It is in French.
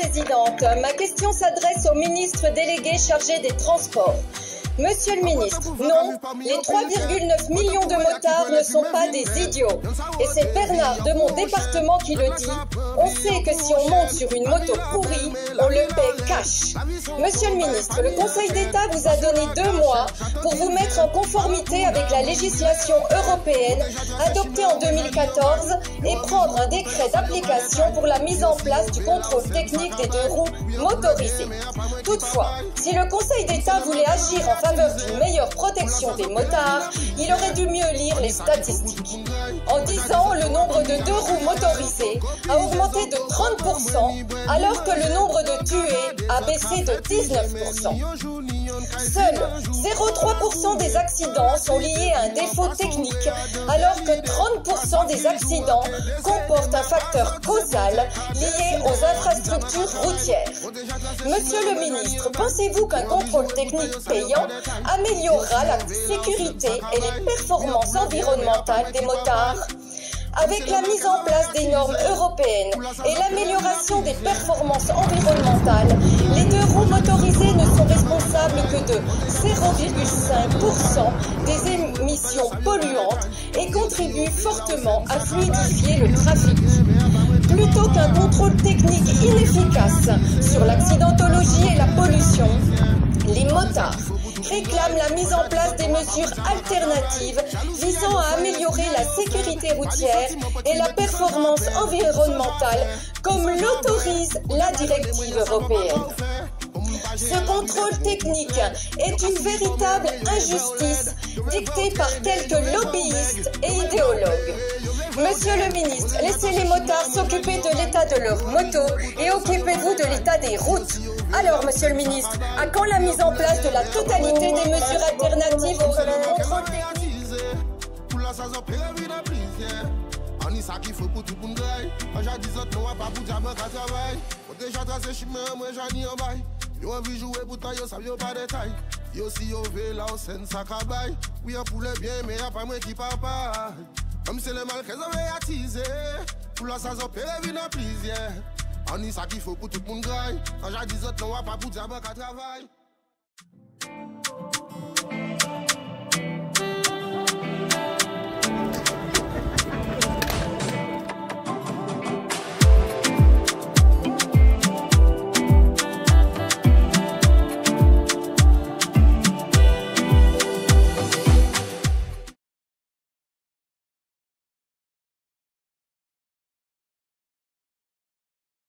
Présidente. Ma question s'adresse au ministre délégué chargé des Transports. Monsieur le ministre, non, les 3,9 millions de motards ne sont pas des idiots. Et c'est Bernard de mon département qui le dit. On sait que si on monte sur une moto pourrie, on le paie cash. Monsieur le ministre, le Conseil d'État vous a donné 2 mois pour vous mettre en conformité avec la législation européenne adoptée en 2014 et prendre un décret d'application pour la mise en place du contrôle technique des 2 roues motorisées. Toutefois, si le Conseil d'État voulait agir en faveur d'une meilleure protection des motards, il aurait dû mieux lire les statistiques. En 10 ans, le nombre de 2 roues motorisées a augmenté de 30%, alors que le nombre de tués a baissé de 19%. Seuls 0,3% des accidents sont liés à un défaut technique, alors que 30% des accidents comportent un facteur causal lié aux infrastructures routières. Monsieur le ministre, pensez-vous qu'un contrôle technique payant améliorera la sécurité et les performances environnementales des motards? Avec la mise en place des normes européennes et l'amélioration des performances environnementales, les 2 roues motorisées ne sont responsables que de 0,5% des émissions polluantes et contribuent fortement à fluidifier le trafic. Plutôt qu'un contrôle technique inefficace sur l'accidentologie et la pollution, les motards réclament la mise en place des mesures alternatives visant à améliorer la sécurité routière et la performance environnementale comme l'autorise la directive européenne. Ce contrôle technique est une véritable injustice dictée par quelques lobbyistes et idéologues. Monsieur le ministre, laissez les motards s'occuper de l'état de leur moto et occupez-vous de l'état des routes. Alors, monsieur le ministre, à quand la mise en place de la totalité des mesures alternatives au contrôle technique? Comme c'est le mal qu'elles ont attisé, pour la saison, pérévine en plaisir. On y ça qu'il faut pour tout le monde graille. Quand j'ai dit autres, on va pas pour dire qu'à travail.